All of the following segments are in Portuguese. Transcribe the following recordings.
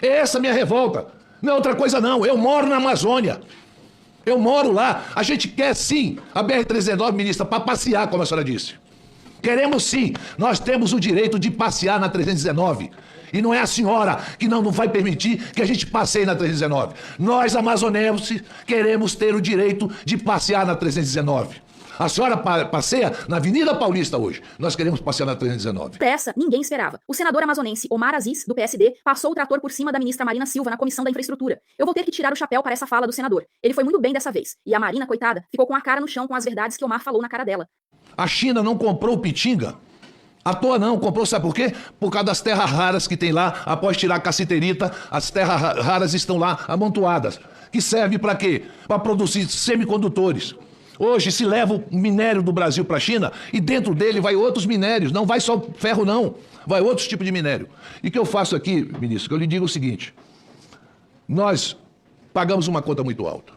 É essa a minha revolta. Não é outra coisa não. Eu moro na Amazônia. Eu moro lá. A gente quer sim a BR-319, ministra, para passear, como a senhora disse. Queremos sim. Nós temos o direito de passear na 319. E não é a senhora que não vai permitir que a gente passeie na 319. Nós, amazonenses, queremos ter o direito de passear na 319. A senhora passeia na Avenida Paulista hoje. Nós queremos passear na 319. Dessa, ninguém esperava. O senador amazonense Omar Aziz, do PSD, passou o trator por cima da ministra Marina Silva na Comissão da Infraestrutura. Eu vou ter que tirar o chapéu para essa fala do senador. Ele foi muito bem dessa vez. E a Marina, coitada, ficou com a cara no chão com as verdades que Omar falou na cara dela. A China não comprou o Pitinga? À toa não, comprou, sabe por quê? Por causa das terras raras que tem lá, após tirar a cassiterita, as terras raras estão lá amontoadas. Que serve para quê? Para produzir semicondutores. Hoje se leva o minério do Brasil para a China e dentro dele vai outros minérios, não vai só ferro não, vai outros tipos de minério. E o que eu faço aqui, ministro, que eu lhe digo o seguinte, nós pagamos uma conta muito alta.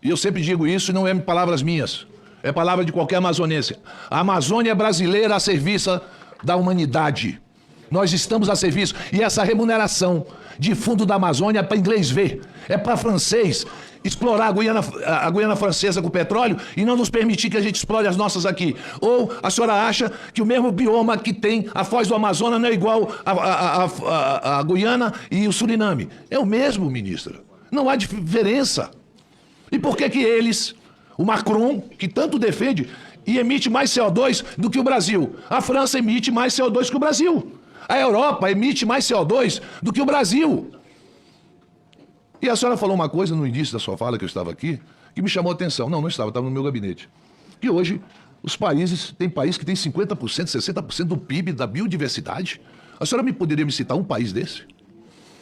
E eu sempre digo isso e não é palavras minhas. É palavra de qualquer amazonense. A Amazônia é brasileira a serviço da humanidade. Nós estamos a serviço. E essa remuneração de fundo da Amazônia é para inglês ver. É para francês explorar a Guiana Francesa com petróleo e não nos permitir que a gente explore as nossas aqui. Ou a senhora acha que o mesmo bioma que tem a Foz do Amazonas não é igual a Guiana e o Suriname? É o mesmo, ministra. Não há diferença. E por que eles... O Macron, que tanto defende e emite mais CO2 do que o Brasil. A França emite mais CO2 que o Brasil. A Europa emite mais CO2 do que o Brasil. E a senhora falou uma coisa no início da sua fala, que eu estava aqui, que me chamou a atenção. Não estava no meu gabinete. Que hoje, os países, tem país que tem 50%, 60% do PIB da biodiversidade. A senhora poderia me citar um país desse?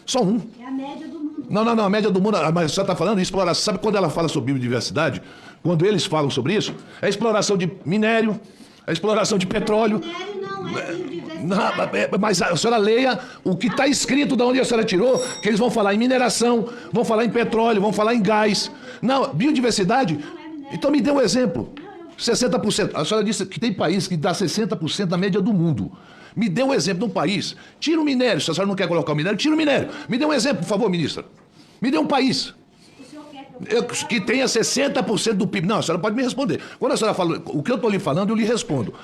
Só um. É a média do mundo. Não, a média do mundo, mas a senhora está falando de exploração. Sabe quando ela fala sobre biodiversidade? Quando eles falam sobre isso, é a exploração de minério, a exploração de petróleo. Minério não é biodiversidade. Não, mas a senhora leia o que está escrito de onde a senhora tirou, que eles vão falar em mineração, vão falar em petróleo, vão falar em gás. Não, biodiversidade. Então me dê um exemplo. 60%. A senhora disse que tem país que dá 60% da média do mundo. Me dê um exemplo de um país. Tira o minério. Se a senhora não quer colocar o minério, tira o minério. Me dê um exemplo, por favor, ministra. Me dê um país que tenha 60% do PIB. Não, a senhora pode me responder. Quando a senhora fala o que eu estou lhe falando, eu lhe respondo.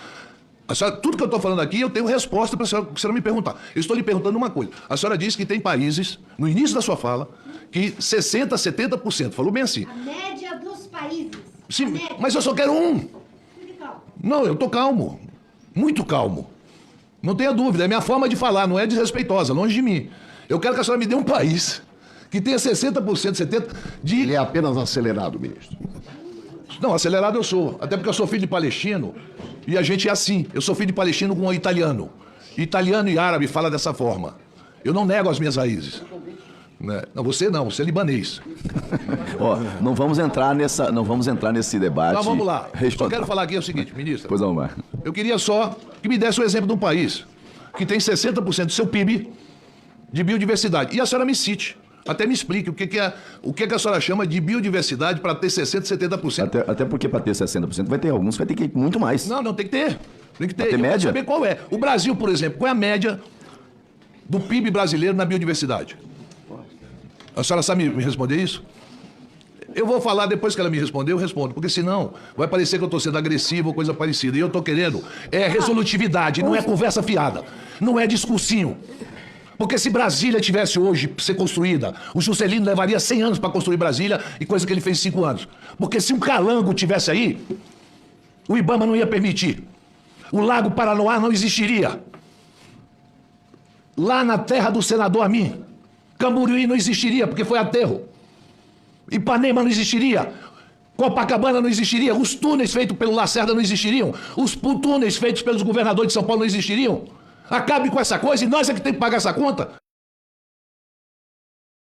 A senhora, tudo que eu estou falando aqui, eu tenho resposta para a senhora me perguntar. Eu estou lhe perguntando uma coisa. A senhora disse que tem países, no início da sua fala, que 60%, 70%. Falou bem assim. A média dos países. Sim, mas eu só quero um. Fique calmo. Não, eu estou calmo. Muito calmo. Não tenha dúvida. É minha forma de falar, não é desrespeitosa, longe de mim. Eu quero que a senhora me dê um país que tenha 60%, 70% de... Ele é apenas acelerado, ministro. Não, acelerado eu sou. Até porque eu sou filho de palestino e a gente é assim. Eu sou filho de palestino com um italiano. Italiano e árabe fala dessa forma. Eu não nego as minhas raízes. Né? Não, você é libanês. Ó, não vamos entrar nesse debate. Então vamos lá. Só quero falar aqui o seguinte, ministro. Pois não, Mar. Eu queria só que me desse o exemplo de um país que tem 60% do seu PIB de biodiversidade. E a senhora me cite. Até me explique o que a senhora chama de biodiversidade para ter 60%, 70%. Até porque para ter 60% vai ter alguns, vai ter que ir muito mais. Não, tem que ter. Tem que ter. Vai ter média? Saber qual é. O Brasil, por exemplo, qual é a média do PIB brasileiro na biodiversidade? A senhora sabe me responder isso? Eu vou falar depois que ela me responder, eu respondo. Porque senão vai parecer que eu estou sendo agressivo ou coisa parecida. E eu estou querendo resolutividade, não é conversa fiada. Não é discursinho. Porque se Brasília tivesse hoje ser construída, o Juscelino levaria 100 anos para construir Brasília e coisa que ele fez em 5 anos. Porque se um calango tivesse aí, o Ibama não ia permitir. O Lago Paranoá não existiria. Lá na terra do senador Amin, Camboriú não existiria, porque foi aterro. Ipanema não existiria. Copacabana não existiria. Os túneis feitos pelo Lacerda não existiriam. Os túneis feitos pelos governadores de São Paulo não existiriam. Acabe com essa coisa e nós é que temos que pagar essa conta.